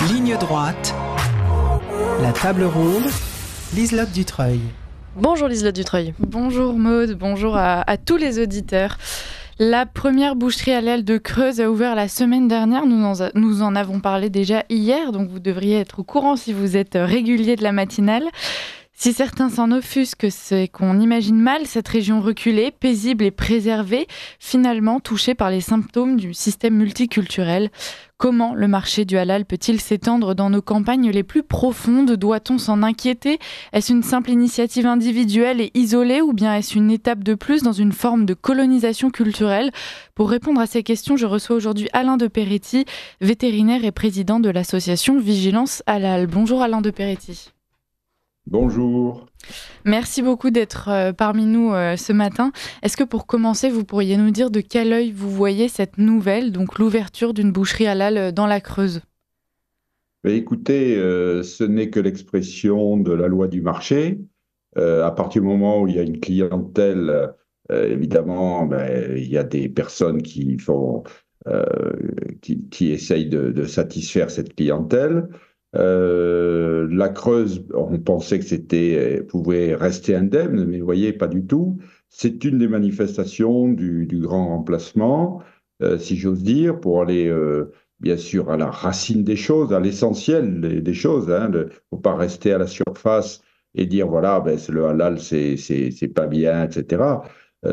Ligne droite, la table ronde, Liselotte Dutreuil. Bonjour Liselotte Dutreuil. Bonjour Maude, bonjour à tous les auditeurs. La première boucherie halal de Creuse a ouvert la semaine dernière. Nous en avons parlé déjà hier, donc vous devriez être au courant si vous êtes régulier de la matinale. Si certains s'en offusquent, c'est qu'on imagine mal cette région reculée, paisible et préservée, finalement touchée par les symptômes du système multiculturel. Comment le marché du halal peut-il s'étendre dans nos campagnes les plus profondes ? Doit-on s'en inquiéter ? Est-ce une simple initiative individuelle et isolée ou bien est-ce une étape de plus dans une forme de colonisation culturelle ? Pour répondre à ces questions, je reçois aujourd'hui Alain de Peretti, vétérinaire et président de l'association Vigilance Halal. Bonjour Alain de Peretti. Bonjour. Merci beaucoup d'être parmi nous ce matin. Est-ce que pour commencer, vous pourriez nous dire de quel œil vous voyez cette nouvelle, donc l'ouverture d'une boucherie halal dans la Creuse ? Écoutez, ce n'est que l'expression de la loi du marché. À partir du moment où il y a une clientèle, évidemment, il y a des personnes qui essayent de satisfaire cette clientèle. La Creuse, on pensait que pouvait rester indemne, mais vous voyez, pas du tout. C'est une des manifestations du grand remplacement, si j'ose dire, pour aller bien sûr à la racine des choses, à l'essentiel des choses. Il ne faut pas rester à la surface et dire voilà, c'est le halal, c'est pas bien, etc.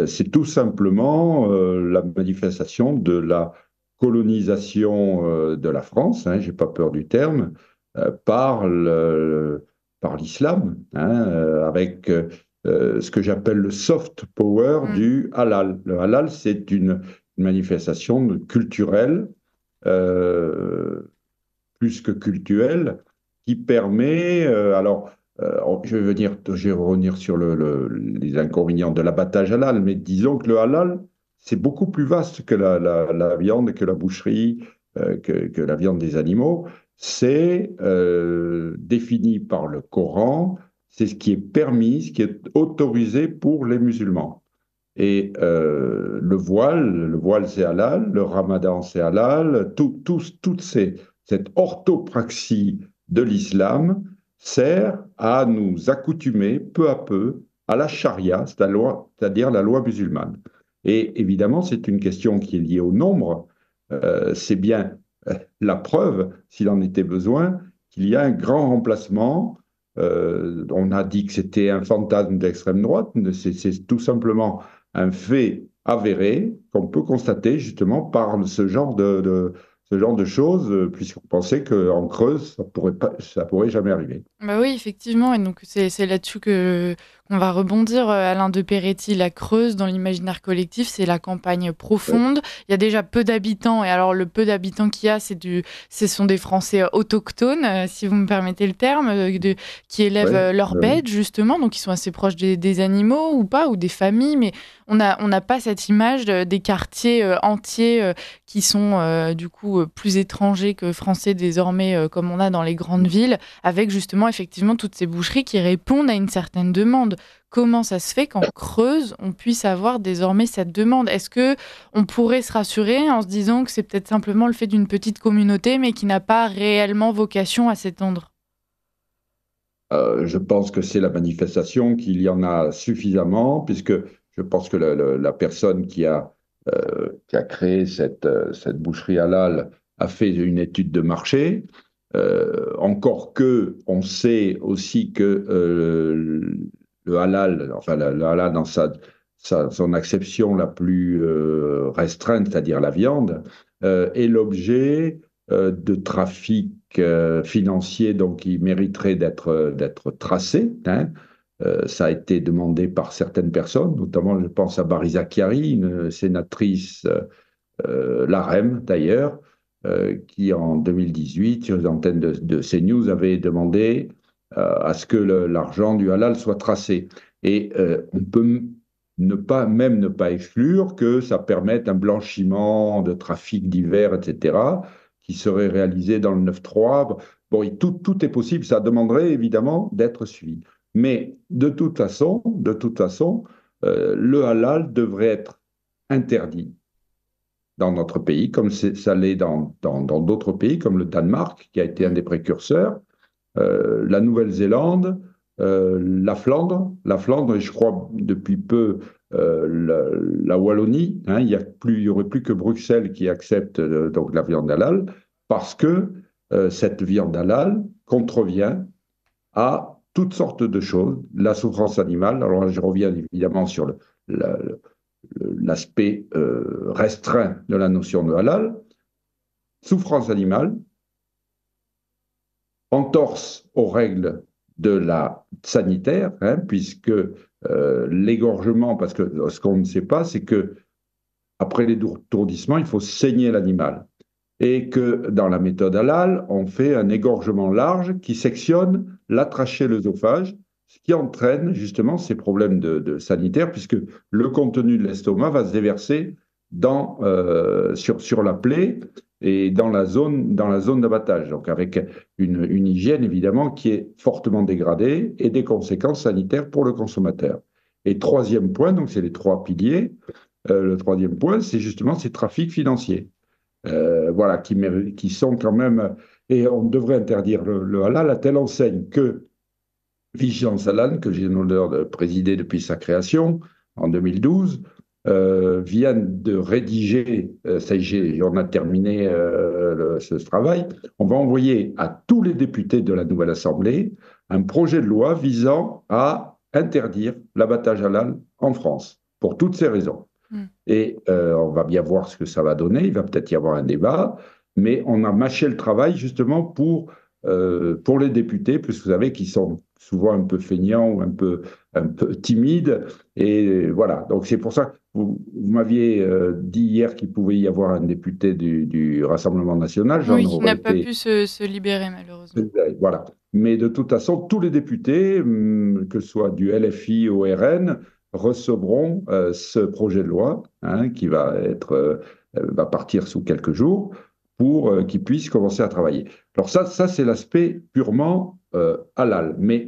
C'est tout simplement la manifestation de la colonisation de la France, j'ai pas peur du terme, par l'islam, avec ce que j'appelle le soft power du halal. Le halal, c'est une manifestation culturelle, plus que culturelle, qui permet, je vais revenir sur les inconvénients de l'abattage halal, mais disons que le halal, c'est beaucoup plus vaste que la viande, que la boucherie, que la viande des animaux. C'est défini par le Coran, c'est ce qui est permis, ce qui est autorisé pour les musulmans. Et le voile c'est halal, le ramadan c'est halal, cette orthopraxie de l'islam sert à nous accoutumer peu à peu à la charia, c'est-à-dire la loi musulmane. Et évidemment, c'est une question qui est liée au nombre. C'est bien la preuve, s'il en était besoin, qu'il y a un grand remplacement. On a dit que c'était un fantasme d'extrême droite, c'est tout simplement un fait avéré qu'on peut constater justement par ce genre de choses, puisqu'on pensait qu'en Creuse, ça pourrait jamais arriver. Bah oui, effectivement, et donc c'est là-dessus qu'on va rebondir. Alain de Peretti, la Creuse, dans l'imaginaire collectif, c'est la campagne profonde. Il y a déjà peu d'habitants, et alors le peu d'habitants qu'il y a, ce sont des Français autochtones, si vous me permettez le terme, qui élèvent leurs bêtes, justement, donc ils sont assez proches des animaux ou pas, ou des familles, mais on n'a pas cette image des quartiers entiers qui sont du coup plus étrangers que français désormais, comme on a dans les grandes villes, avec justement effectivement toutes ces boucheries qui répondent à une certaine demande. Comment ça se fait qu'en Creuse, on puisse avoir désormais cette demande ? Est-ce qu'on pourrait se rassurer en se disant que c'est peut-être simplement le fait d'une petite communauté, mais qui n'a pas réellement vocation à s'étendre ? Je pense que c'est la manifestation qu'il y en a suffisamment, puisque je pense que la personne qui a créé cette boucherie halal a fait une étude de marché. Encore que, on sait aussi que le halal, enfin le halal dans son acception la plus restreinte, c'est-à-dire la viande, est l'objet de trafic financier, donc qui mériterait d'être tracé. Ça a été demandé par certaines personnes, notamment je pense à Barisa Chiari, une sénatrice l'AREM d'ailleurs, qui en 2018, sur les antennes de CNews, avait demandé à ce que l'argent du halal soit tracé. Et on peut ne pas exclure que ça permette un blanchiment de trafic divers, etc., qui serait réalisé dans le 9-3. Bon, tout est possible, ça demanderait évidemment d'être suivi. Mais de toute façon, le halal devrait être interdit dans notre pays, comme ça l'est dans d'autres pays, comme le Danemark, qui a été un des précurseurs, la Nouvelle-Zélande, la Flandre, et je crois depuis peu la Wallonie. Hein, il y aurait plus que Bruxelles qui accepte donc la viande halal, parce que cette viande halal contrevient à toutes sortes de choses. La souffrance animale, alors là, je reviens évidemment sur l'aspect restreint de la notion de halal, souffrance animale, entorse aux règles de la sanitaire, hein, puisque l'égorgement, parce que ce qu'on ne sait pas, c'est que après l'étourdissement, il faut saigner l'animal. Et que dans la méthode halal, on fait un égorgement large qui sectionne la trachée et l'œsophage, ce qui entraîne justement ces problèmes de sanitaire, puisque le contenu de l'estomac va se déverser sur la plaie et dans la zone d'abattage, donc avec une hygiène évidemment qui est fortement dégradée et des conséquences sanitaires pour le consommateur. Et troisième point, donc c'est les trois piliers, le troisième point, c'est justement ces trafics financiers. Voilà, qui sont quand même, et on devrait interdire le halal à telle enseigne que Vigilance Halal, que j'ai l'honneur de présider depuis sa création en 2012, vient de rédiger, on a terminé ce travail, on va envoyer à tous les députés de la nouvelle Assemblée un projet de loi visant à interdire l'abattage halal en France, pour toutes ces raisons. Et on va bien voir ce que ça va donner, il va peut-être y avoir un débat, mais on a mâché le travail justement pour les députés, puisque vous savez qu'ils sont souvent un peu feignants ou un peu timides, et voilà, donc c'est pour ça que vous m'aviez dit hier qu'il pouvait y avoir un député du Rassemblement national. Oui, qui n'a pas pu se libérer malheureusement. Voilà, mais de toute façon, tous les députés, que ce soit du LFI au RN, recevront ce projet de loi, hein, qui va partir sous quelques jours, pour qu'ils puissent commencer à travailler. Alors ça c'est l'aspect purement halal. Mais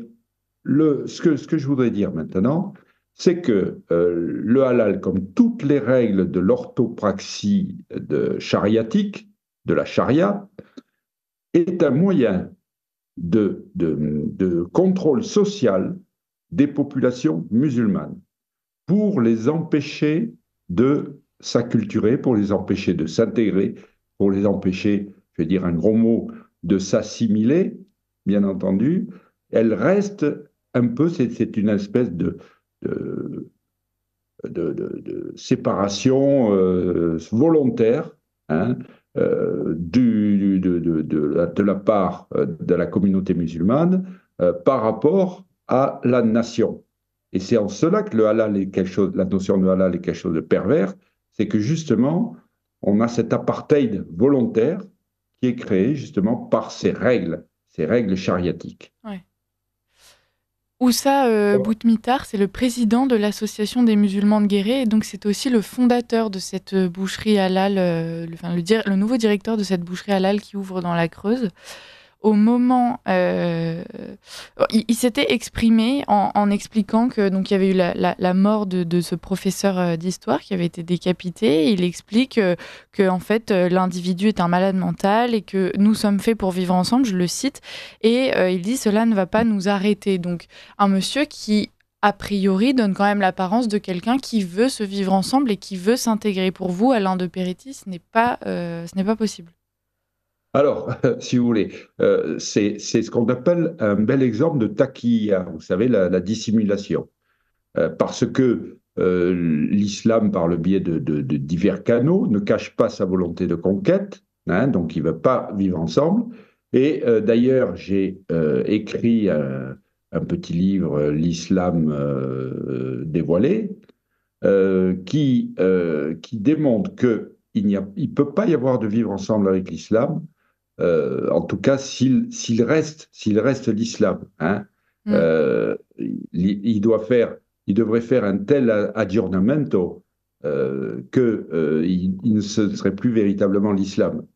ce que je voudrais dire maintenant, c'est que le halal, comme toutes les règles de l'orthopraxie chariatique, de la charia, est un moyen de contrôle social des populations musulmanes, pour les empêcher de s'acculturer, pour les empêcher de s'intégrer, pour les empêcher, je vais dire un gros mot, de s'assimiler, bien entendu. Elle reste un peu, c'est une espèce de séparation volontaire, hein, de la part de la communauté musulmane par rapport à la nation. Et c'est en cela que le halal est quelque chose, la notion de halal est quelque chose de pervers, c'est que justement, on a cet apartheid volontaire qui est créé justement par ces règles chariatiques. Ouais. Oussa Boutmitar, c'est le président de l'association des musulmans de Guéret, et donc c'est aussi le fondateur de cette boucherie halal, le nouveau directeur de cette boucherie halal qui ouvre dans la Creuse. Au moment, il s'était exprimé en expliquant que donc il y avait eu la mort de ce professeur d'histoire qui avait été décapité. Il explique que en fait l'individu est un malade mental et que nous sommes faits pour vivre ensemble. Je le cite, et il dit cela ne va pas nous arrêter. Donc un monsieur qui a priori donne quand même l'apparence de quelqu'un qui veut se vivre ensemble et qui veut s'intégrer. Pour vous, Alain de Peretti, ce n'est pas possible. Alors, si vous voulez, c'est ce qu'on appelle un bel exemple de taqiyya, vous savez, la dissimulation. Parce que l'islam, par le biais de divers canaux, ne cache pas sa volonté de conquête, hein, donc il ne veut pas vivre ensemble. Et d'ailleurs, j'ai écrit un petit livre, L'islam dévoilé, qui démontre qu'il ne peut pas y avoir de vivre ensemble avec l'islam, en tout cas s'il reste l'islam. Hein. Il devrait faire un tel aggiornamento qu'il ne serait plus véritablement l'islam.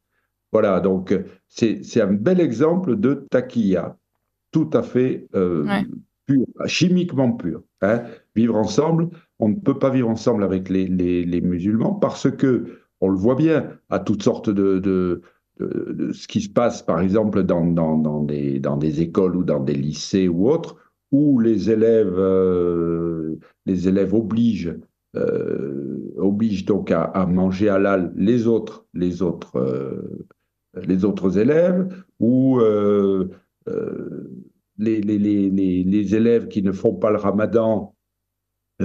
Voilà, donc c'est un bel exemple de taqiyya, tout à fait pur, chimiquement pur. Hein. Vivre ensemble, on ne peut pas vivre ensemble avec les musulmans parce que on le voit bien, à toutes sortes de ce qui se passe, par exemple, dans des écoles ou dans des lycées ou autres, où les élèves obligent donc à manger halal les autres élèves, ou les élèves qui ne font pas le ramadan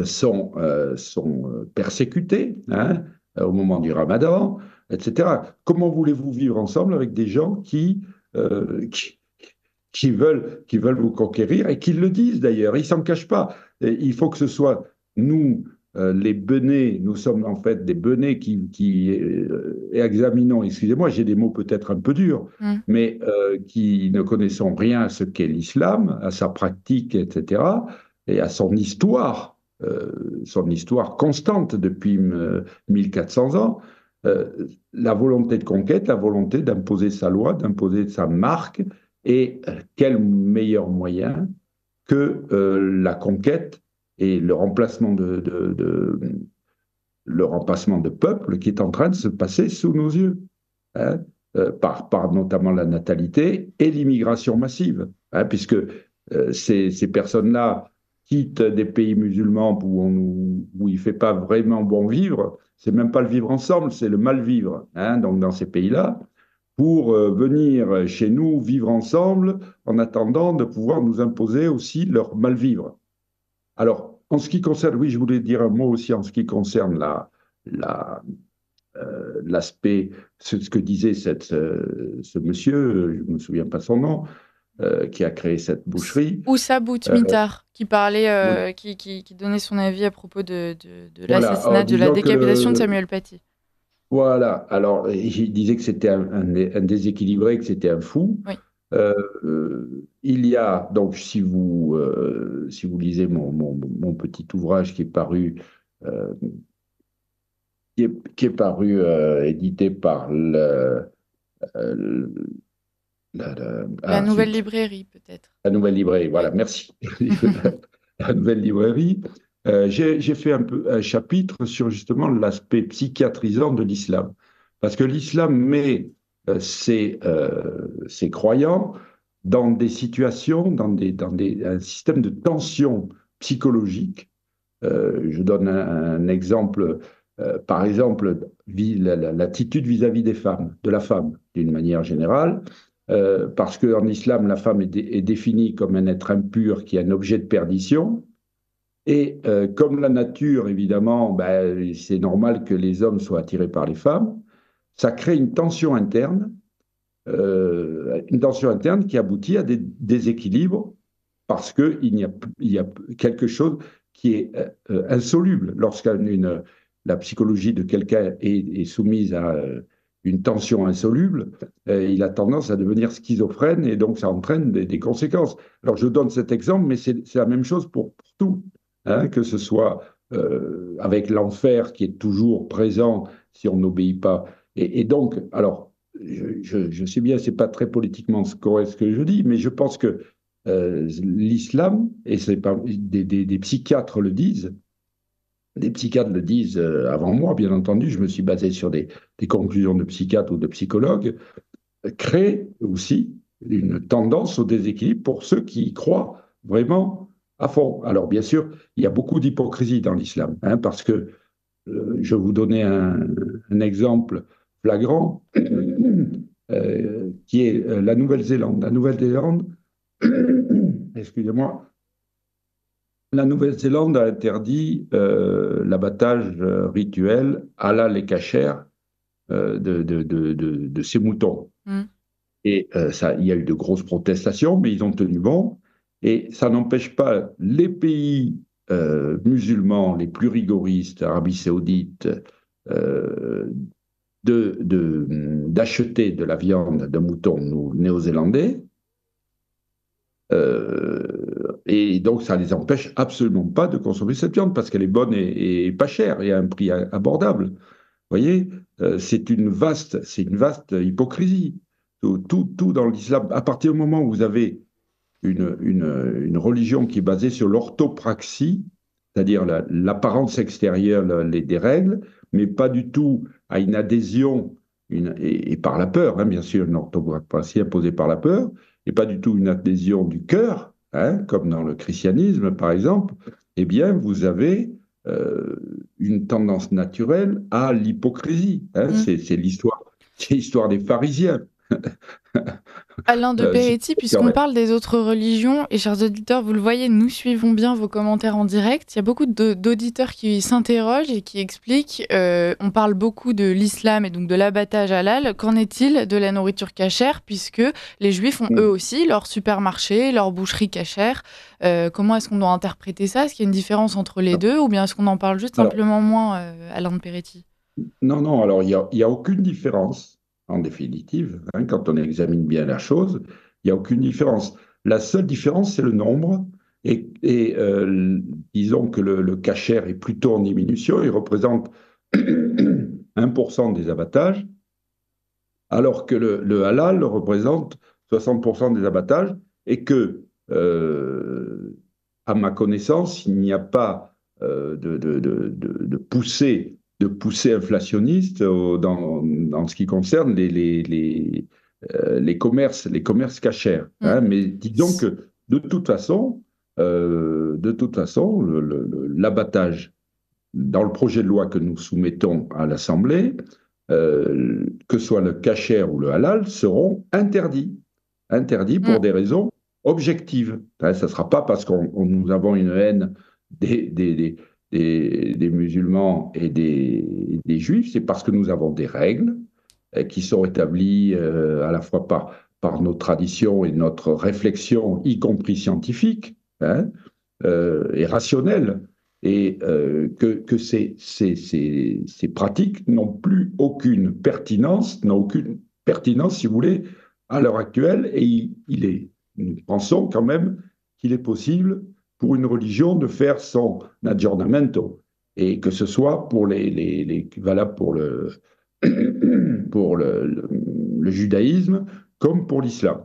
sont persécutés, hein, au moment du ramadan, etc. Comment voulez-vous vivre ensemble avec des gens euh, qui, qui veulent vous conquérir et qui le disent d'ailleurs, ils ne s'en cachent pas. Et il faut que ce soit nous, les benets, nous sommes en fait des benets qui examinons, excusez-moi, j'ai des mots peut-être un peu durs, mais qui ne connaissons rien à ce qu'est l'islam, à sa pratique, etc., et à son histoire constante depuis 1400 ans, la volonté de conquête, la volonté d'imposer sa loi, d'imposer sa marque, et quel meilleur moyen que la conquête et le remplacement de peuple qui est en train de se passer sous nos yeux, hein, par notamment la natalité et l'immigration massive, hein, puisque ces personnes-là quittent des pays musulmans où il ne fait pas vraiment bon vivre, c'est même pas le vivre ensemble, c'est le mal vivre, hein, donc dans ces pays-là, pour venir chez nous vivre ensemble en attendant de pouvoir nous imposer aussi leur mal vivre. Alors, en ce qui concerne, oui, je voulais dire un mot aussi en ce qui concerne l'aspect, ce que disait ce monsieur, je ne me souviens pas son nom, qui a créé cette boucherie. Oussa Boutmitar, qui parlait, Oui. qui donnait son avis à propos de Voilà, l'assassinat, de la disons décapitation de Samuel Paty. voilà, alors il disait que c'était un déséquilibré, que c'était un fou. Oui. Il y a, donc si vous lisez mon petit ouvrage euh, qui est paru édité par euh, La nouvelle zut, librairie, peut-être. la Nouvelle Librairie, Oui. voilà, merci. La Nouvelle Librairie. J'ai fait un chapitre sur justement l'aspect psychiatrisant de l'islam. Parce que l'islam met ses croyants dans des situations, un système de tension psychologique. Je donne un exemple. Par exemple, l'attitude vis-à-vis des femmes, de la femme, d'une manière générale, parce qu'en islam, la femme est définie comme un être impur qui est un objet de perdition. Et comme la nature, évidemment, ben, c'est normal que les hommes soient attirés par les femmes, ça crée une tension interne qui aboutit à des déséquilibres parce il y a quelque chose qui est insoluble. La psychologie de quelqu'un est soumise à une tension insoluble, il a tendance à devenir schizophrène et donc ça entraîne des conséquences. Alors je donne cet exemple, mais c'est la même chose pour tout, hein, que ce soit avec l'enfer qui est toujours présent si on n'obéit pas. Et donc, alors, je sais bien, c'est pas très politiquement correct ce que je dis, mais je pense que l'islam, et c'est pas, des psychiatres le disent, des psychiatres le disent avant moi, bien entendu, je me suis basé sur des conclusions de psychiatres ou de psychologues, crée aussi une tendance au déséquilibre pour ceux qui y croient vraiment à fond. Alors bien sûr, il y a beaucoup d'hypocrisie dans l'islam, hein, parce que je vais vous donner un exemple flagrant, qui est la Nouvelle-Zélande. La Nouvelle-Zélande, excusez-moi, la Nouvelle-Zélande a interdit l'abattage rituel halal et cachère de ces moutons. Et il y a eu de grosses protestations, mais ils ont tenu bon. Et ça n'empêche pas les pays musulmans les plus rigoristes, Arabie Saoudite, euh, d'acheter de la viande de mouton néo-zélandais. Et donc, ça ne les empêche absolument pas de consommer cette viande parce qu'elle est bonne et pas chère et à un prix abordable. Vous voyez, c'est une vaste hypocrisie. Tout dans l'islam, à partir du moment où vous avez une religion qui est basée sur l'orthopraxie, c'est-à-dire l'apparence extérieure des règles, mais pas du tout à une adhésion, et par la peur, hein, bien sûr, une orthopraxie imposée par la peur, et pas du tout une adhésion du cœur, hein, comme dans le christianisme, par exemple, eh bien, vous avez une tendance naturelle à l'hypocrisie. Hein, c'est l'histoire des pharisiens. Alain de Si Peretti, je peux me puisqu'on permettre. parle des autres religions, et chers auditeurs, vous le voyez, nous suivons bien vos commentaires en direct. Il y a beaucoup d'auditeurs qui s'interrogent et qui expliquent. On parle beaucoup de l'islam et donc de l'abattage halal. Qu'en est-il de la nourriture cachère, puisque les juifs ont eux aussi leur supermarché, leur boucherie cachère. Comment est-ce qu'on doit interpréter ça? Est-ce qu'il y a une différence entre les deux, ou bien est-ce qu'on en parle juste Alors, simplement moins, Alain de Peretti? non, non, alors il y a aucune différence, en définitive, hein, quand on examine bien la chose, il n'y a aucune différence. La seule différence, c'est le nombre, disons que le cachère est plutôt en diminution, il représente 1% des abattages, alors que le halal représente 60% des abattages, et que, à ma connaissance, il n'y a pas de poussée inflationniste dans ce qui concerne les commerces cachers. Hein. Mais disons que de toute façon, l'abattage dans le projet de loi que nous soumettons à l'Assemblée, que ce soit le kasher ou le halal, seront interdits. Interdits pour des raisons objectives. Hein, ça ne sera pas parce que nous avons une haine des musulmans et des juifs, c'est parce que nous avons des règles qui sont établies à la fois par nos traditions et notre réflexion, y compris scientifique, hein, et rationnelle, et que ces pratiques n'ont plus aucune pertinence, si vous voulez, à l'heure actuelle, et nous pensons quand même qu'il est possible pour une religion de faire son aggiornamento, et que ce soit valable pour le judaïsme comme pour l'islam.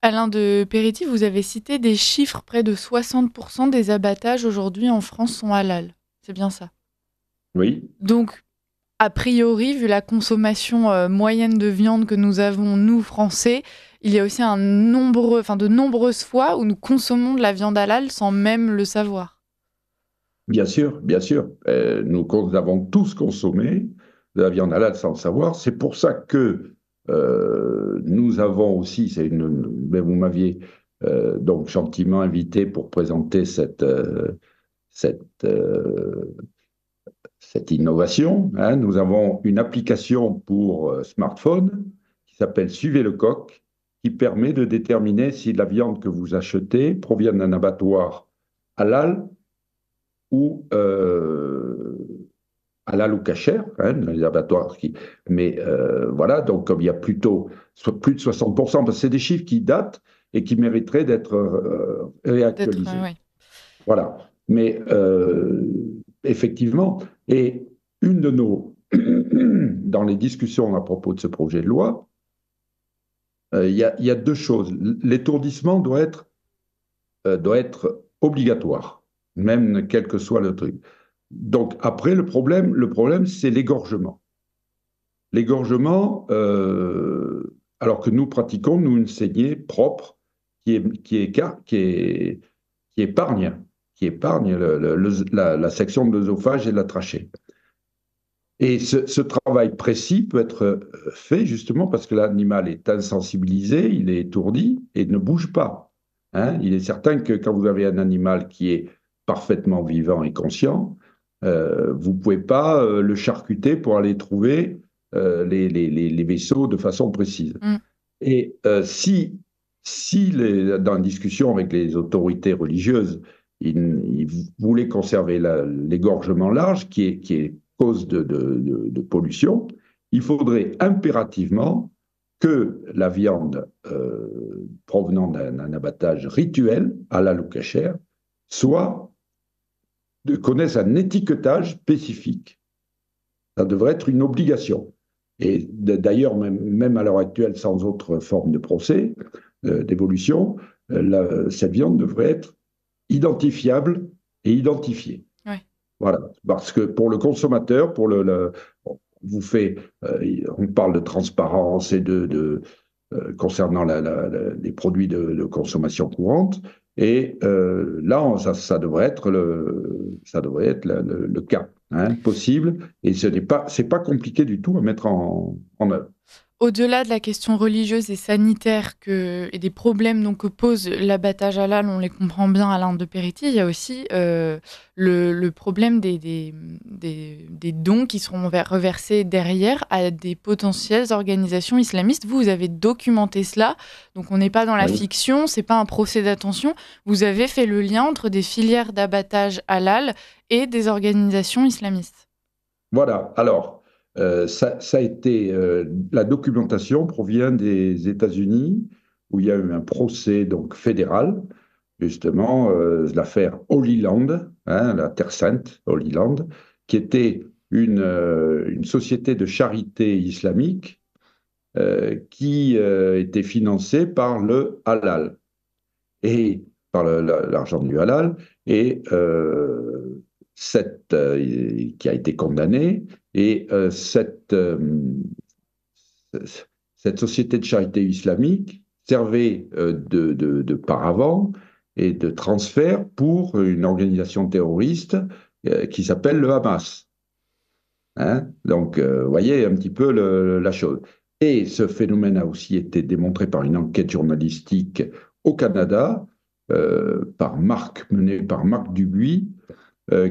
Alain de Peretti, vous avez cité des chiffres, près de 60% des abattages aujourd'hui en France sont halal. C'est bien ça? Oui. Donc, a priori, vu la consommation moyenne de viande que nous avons, nous, Français, il y a aussi de nombreuses fois où nous consommons de la viande halal sans même le savoir. Bien sûr, bien sûr. Nous avons tous consommé de la viande halal sans le savoir. C'est pour ça que nous avons aussi, vous m'aviez donc gentiment invité pour présenter cette innovation. Hein. Nous avons une application pour smartphone qui s'appelle Suivez le coq, qui permet de déterminer si la viande que vous achetez provient d'un abattoir halal ou halal ou kasher, hein, dans les abattoirs. Mais voilà, donc comme il y a plus de 60%, parce que c'est des chiffres qui datent et qui mériteraient d'être réactualisés. Oui. Voilà. Mais effectivement, et une de nos, dans les discussions à propos de ce projet de loi, il y a deux choses. L'étourdissement doit être obligatoire, même quel que soit le truc. Donc après, le problème, c'est l'égorgement. L'égorgement, alors que nous pratiquons, nous, une saignée propre qui épargne la section de l'œsophage et de la trachée. Et ce travail précis peut être fait justement parce que l'animal est insensibilisé, il est étourdi et ne bouge pas. Hein. Il est certain que quand vous avez un animal qui est parfaitement vivant et conscient, vous ne pouvez pas le charcuter pour aller trouver les vaisseaux de façon précise. Et dans une discussion avec les autorités religieuses, ils voulaient conserver l'égorgement large qui est cause de pollution, il faudrait impérativement que la viande provenant d'un abattage rituel, halal ou kasher, connaisse un étiquetage spécifique. Ça devrait être une obligation. Et d'ailleurs, même à l'heure actuelle, sans autre forme de procès, d'évolution, cette viande devrait être identifiable et identifiée. Ouais. Voilà, parce que pour le consommateur, on vous fait, on parle de transparence et concernant les produits de consommation courante, et là, ça devrait être le cas, hein, possible, et c'est pas compliqué du tout à mettre en œuvre. Au-delà de la question religieuse et sanitaire et des problèmes donc, que pose l'abattage halal, on les comprend bien, Alain de Peretti, il y a aussi le problème des dons qui seront reversés derrière à des potentielles organisations islamistes. Vous avez documenté cela, donc on n'est pas dans la Oui. fiction, c'est pas un procès d'attention. Vous avez fait le lien entre des filières d'abattage halal et des organisations islamistes. Voilà, alors, ça a été, la documentation provient des États-Unis, où il y a eu un procès donc fédéral, justement, l'affaire Holy Land, hein, la Terre Sainte, Holy Land, qui était une société de charité islamique qui était financée par le halal et par l'argent du halal, et qui a été condamné, et cette société de charité islamique servait de paravent et de transfert pour une organisation terroriste qui s'appelle le Hamas. Hein. Donc, vous voyez un petit peu la chose. Et ce phénomène a aussi été démontré par une enquête journalistique au Canada, menée par Marc Dubuis,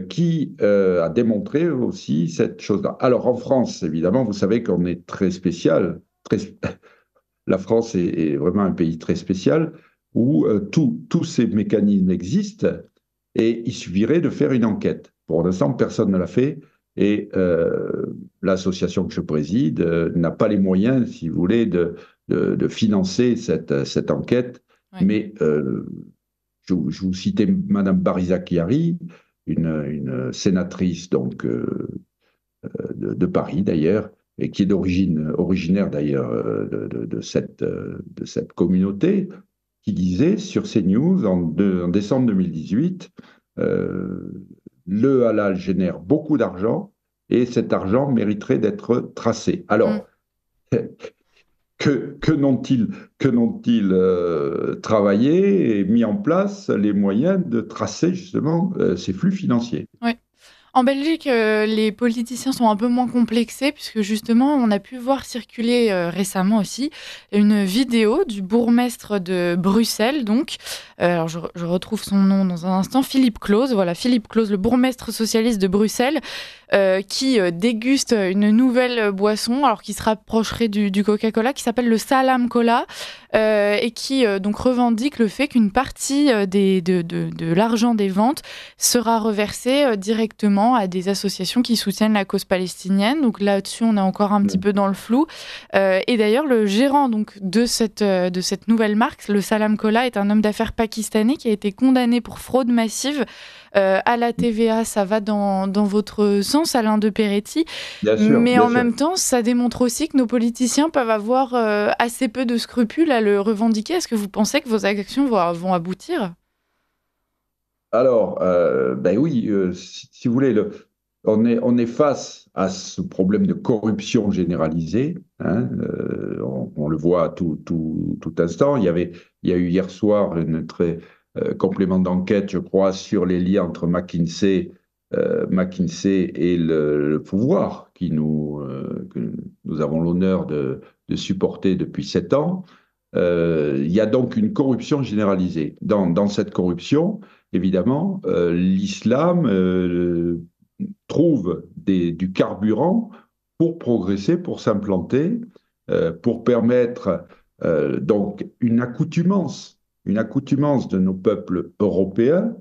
qui a démontré aussi cette chose-là. Alors, en France, évidemment, vous savez qu'on est très spécial. La France est vraiment un pays très spécial où tous ces mécanismes existent, et il suffirait de faire une enquête. Pour l'instant, personne ne l'a fait, et l'association que je préside n'a pas les moyens, si vous voulez, de financer cette enquête. Ouais. Mais je vous citais Madame Barizak-Chiari, une sénatrice donc, de Paris d'ailleurs, et qui est originaire d'ailleurs de cette communauté, qui disait sur CNews en décembre 2018, le halal génère beaucoup d'argent et cet argent mériterait d'être tracé. Alors, que n'ont-ils travaillé et mis en place les moyens de tracer justement ces flux financiers? Ouais. En Belgique, les politiciens sont un peu moins complexés puisque justement, on a pu voir circuler récemment aussi une vidéo du bourgmestre de Bruxelles, donc. Alors je retrouve son nom dans un instant, Philippe Claus. Voilà, Philippe Claus, le bourgmestre socialiste de Bruxelles, qui déguste une nouvelle boisson, alors qui se rapprocherait du Coca-Cola, qui s'appelle le Salam Cola, et qui donc revendique le fait qu'une partie de l'argent des ventes sera reversée directement à des associations qui soutiennent la cause palestinienne. Donc là-dessus, on est encore un petit peu dans le flou. Et d'ailleurs, le gérant donc, de cette nouvelle marque, le Salam Cola, est un homme d'affaires pakistanais qui a été condamné pour fraude massive à la TVA. Ça va dans votre sens, Alain de Peretti. Bien sûr, Mais bien en sûr. même temps, ça démontre aussi que nos politiciens peuvent avoir assez peu de scrupules à le revendiquer. Est-ce que vous pensez que vos actions vont aboutir ? Alors, ben oui, si vous voulez, on est face à ce problème de corruption généralisée, hein, on le voit à tout instant. Il y a eu hier soir un très complément d'enquête, je crois, sur les liens entre McKinsey et le pouvoir que nous avons l'honneur de supporter depuis 7 ans. Il y a donc une corruption généralisée. Dans cette corruption, évidemment, l'islam trouve du carburant pour progresser, pour s'implanter, pour permettre donc une accoutumance de nos peuples européens,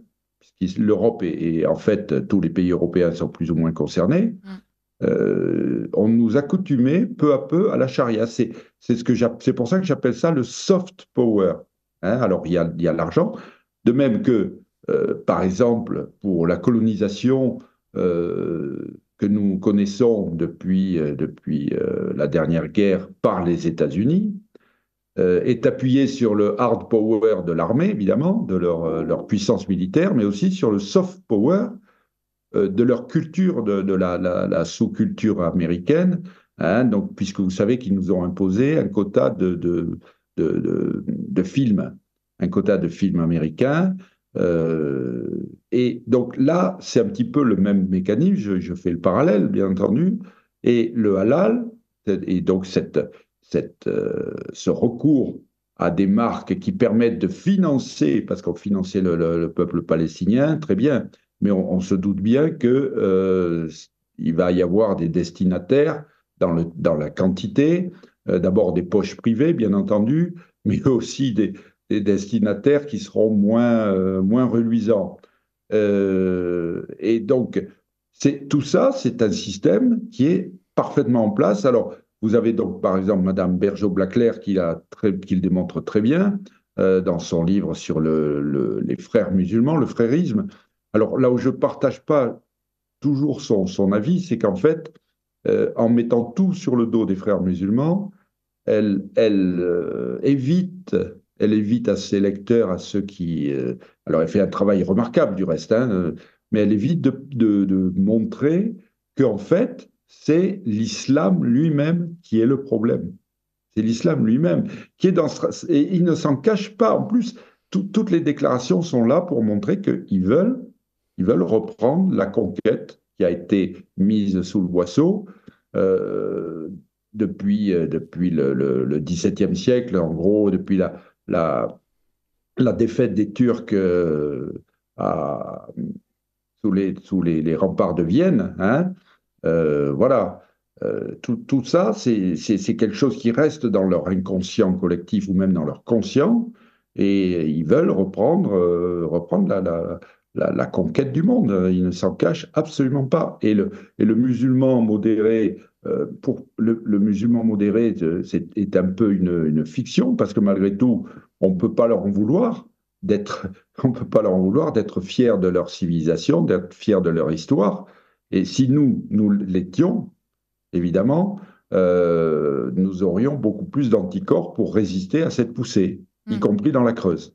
puisque l'Europe et en fait tous les pays européens sont plus ou moins concernés. On nous accoutumait peu à peu à la charia. C'est pour ça que j'appelle ça le soft power. Hein, alors, il y a l'argent, de même que, par exemple, pour la colonisation que nous connaissons depuis la dernière guerre par les États-Unis, est appuyée sur le hard power de l'armée, évidemment, de leur puissance militaire, mais aussi sur le soft power de leur culture, de la sous-culture américaine, hein, donc, puisque vous savez qu'ils nous ont imposé un quota de films, un quota de films américains. Et donc là, c'est un petit peu le même mécanisme, je fais le parallèle, bien entendu, et le halal, et donc ce recours à des marques qui permettent de financer, parce qu'on finançait le peuple palestinien, très bien, mais on se doute bien que il va y avoir des destinataires dans la quantité, d'abord des poches privées, bien entendu, mais aussi des destinataires qui seront moins reluisants. Et donc, tout ça, c'est un système qui est parfaitement en place. Alors, vous avez donc, par exemple, Madame Bergeau-Blaclair qui le démontre très bien dans son livre sur les frères musulmans, le frérisme. Alors, là où je ne partage pas toujours son avis, c'est qu'en fait, en mettant tout sur le dos des frères musulmans, elle évite à ses lecteurs, à ceux qui... alors, elle fait un travail remarquable du reste, hein, mais elle évite de montrer qu'en fait, c'est l'islam lui-même qui est le problème. C'est l'islam lui-même qui est dans et il ne s'en cache pas. En plus, toutes les déclarations sont là pour montrer qu'ils veulent reprendre la conquête qui a été mise sous le boisseau euh, depuis le XVIIe siècle, en gros, depuis la, la défaite des Turcs à, sous les remparts de Vienne. Hein, voilà. Tout ça, c'est quelque chose qui reste dans leur inconscient collectif ou même dans leur conscient, et ils veulent reprendre la conquête du monde. Ils ne s'en cachent absolument pas. Et le musulman modéré, pour le musulman modéré, est un peu une fiction, parce que malgré tout, on ne peut pas leur en vouloir d'être, on peut pas leur en vouloir d'être fiers de leur civilisation, d'être fiers de leur histoire. Et si nous l'étions, évidemment, nous aurions beaucoup plus d'anticorps pour résister à cette poussée, y compris dans la Creuse.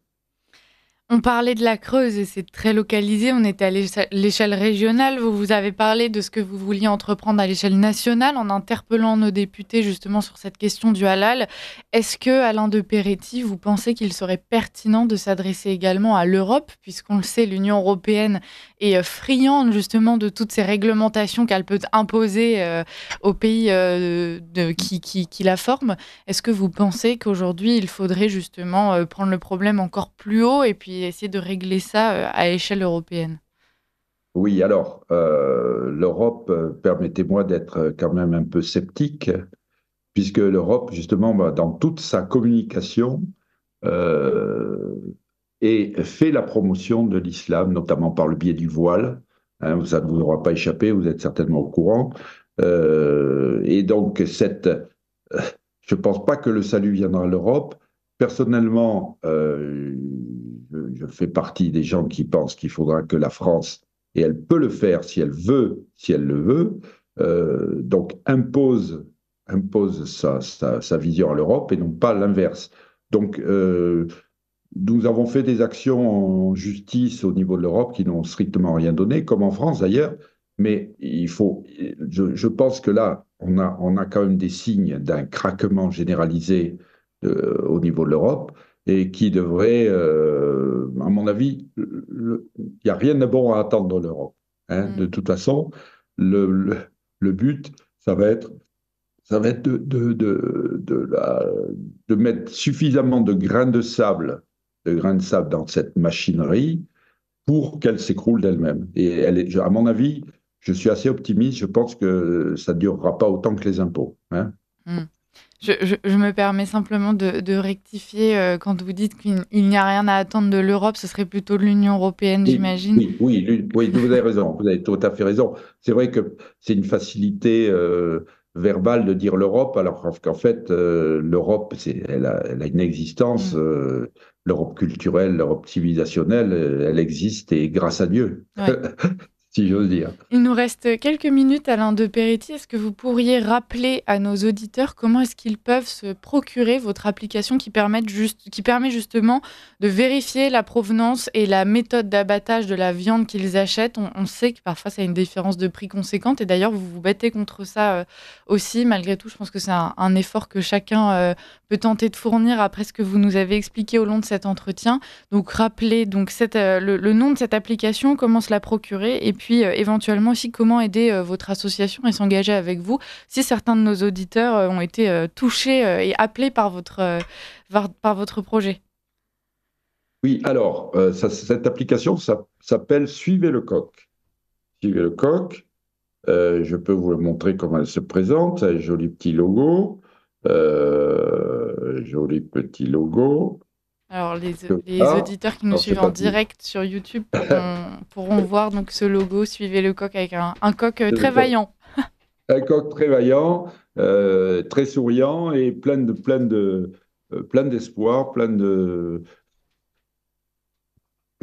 On parlait de la Creuse et c'est très localisé, on était à l'échelle régionale. Vous avez parlé de ce que vous vouliez entreprendre à l'échelle nationale en interpellant nos députés justement sur cette question du halal. Est-ce que, Alain de Peretti, vous pensez qu'il serait pertinent de s'adresser également à l'Europe, puisqu'on le sait, l'Union européenne est friande justement de toutes ces réglementations qu'elle peut imposer aux pays qui la forment. Est-ce que vous pensez qu'aujourd'hui, il faudrait justement prendre le problème encore plus haut et puis essayer de régler ça à échelle européenne? Oui, alors, l'Europe, permettez-moi d'être quand même un peu sceptique, puisque l'Europe, justement, dans toute sa communication, euh, fait la promotion de l'islam, notamment par le biais du voile. Hein, ça ne vous aura pas échappé, vous êtes certainement au courant. Et donc, je ne pense pas que le salut viendra à l'Europe. Personnellement, je fais partie des gens qui pensent qu'il faudra que la France, et elle peut le faire si elle veut, si elle le veut, donc impose sa vision à l'Europe et non pas l'inverse. Donc, nous avons fait des actions en justice au niveau de l'Europe qui n'ont strictement rien donné, comme en France d'ailleurs, mais je pense que là, on a quand même des signes d'un craquement généralisé au niveau de l'Europe et qui devrait, à mon avis, il n'y a rien de bon à attendre de l'Europe. Hein. De toute façon, le, le, le but, ça va être de mettre suffisamment de grains de sable dans cette machinerie pour qu'elle s'écroule d'elle-même. Et à mon avis, je suis assez optimiste, je pense que ça ne durera pas autant que les impôts. Hein. Mm. Je me permets simplement de rectifier quand vous dites qu'il n'y a rien à attendre de l'Europe, ce serait plutôt de l'Union européenne, Oui, j'imagine. oui, oui, oui, vous avez raison, vous avez tout à fait raison. C'est vrai que c'est une facilité verbale de dire l'Europe, alors qu'en fait, l'Europe, elle a une existence, Mm. l'Europe culturelle, l'Europe civilisationnelle, elle existe et grâce à Dieu. Ouais. si j'ose dire. Il nous reste quelques minutes, Alain de Peretti. Est-ce que vous pourriez rappeler à nos auditeurs comment est-ce qu'ils peuvent se procurer votre application qui permet justement de vérifier la provenance et la méthode d'abattage de la viande qu'ils achètent? On sait que parfois ça a une différence de prix conséquente et d'ailleurs vous vous battez contre ça aussi. Malgré tout, je pense que c'est un effort que chacun peut tenter de fournir après ce que vous nous avez expliqué au long de cet entretien. Donc rappelez donc le nom de cette application, comment se la procurer et puis éventuellement aussi comment aider votre association et s'engager avec vous si certains de nos auditeurs ont été touchés et appelés par votre projet. Oui, alors, cette application s'appelle Suivez le coq. Suivez le coq. Je peux vous montrer comment elle se présente. Un joli petit logo. Joli petit logo. Alors, les Ah, auditeurs qui nous alors, c'est suivent en pas tout. direct sur YouTube pourront voir donc ce logo, Suivez le coq, avec un coq très Le coq. vaillant. Un coq très vaillant, très souriant et plein d'espoir, plein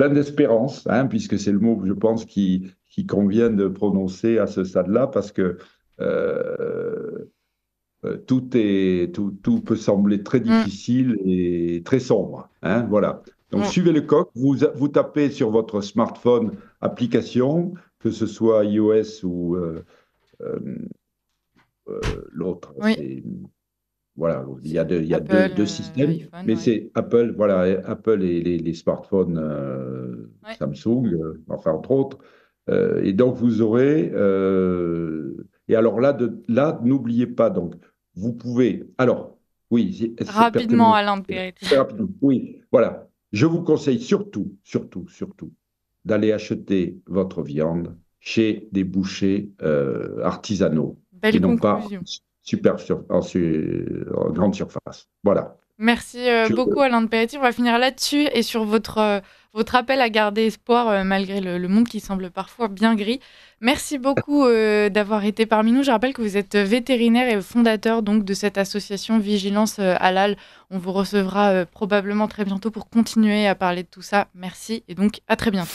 d'espérance, hein, puisque c'est le mot, je pense, qui convient de prononcer à ce stade-là, parce que euh, tout peut sembler très Mm. difficile et très sombre, hein, voilà. Donc, Bon, suivez le coq, vous tapez sur votre smartphone application, que ce soit iOS ou euh, l'autre, oui, c'est voilà, c'est il y a Apple, deux systèmes, iPhone, mais ouais. c'est Apple, voilà, Apple et les smartphones Ouais. Samsung, enfin entre autres. Et donc vous aurez, et alors là, n'oubliez pas, donc vous pouvez, alors oui, Rapidement, terminons Alain de Peretti. très rapidement. Oui, voilà, je vous conseille surtout d'aller acheter votre viande chez des bouchers artisanaux et Belle non pas conclusion. en grande surface. Voilà. Merci Je- beaucoup Alain de Peretti. On va finir là-dessus et sur votre appel à garder espoir malgré le monde qui semble parfois bien gris. Merci beaucoup d'avoir été parmi nous. Je rappelle que vous êtes vétérinaire et fondateur donc, de cette association Vigilance Halal. On vous recevra probablement très bientôt pour continuer à parler de tout ça. Merci et donc à très bientôt.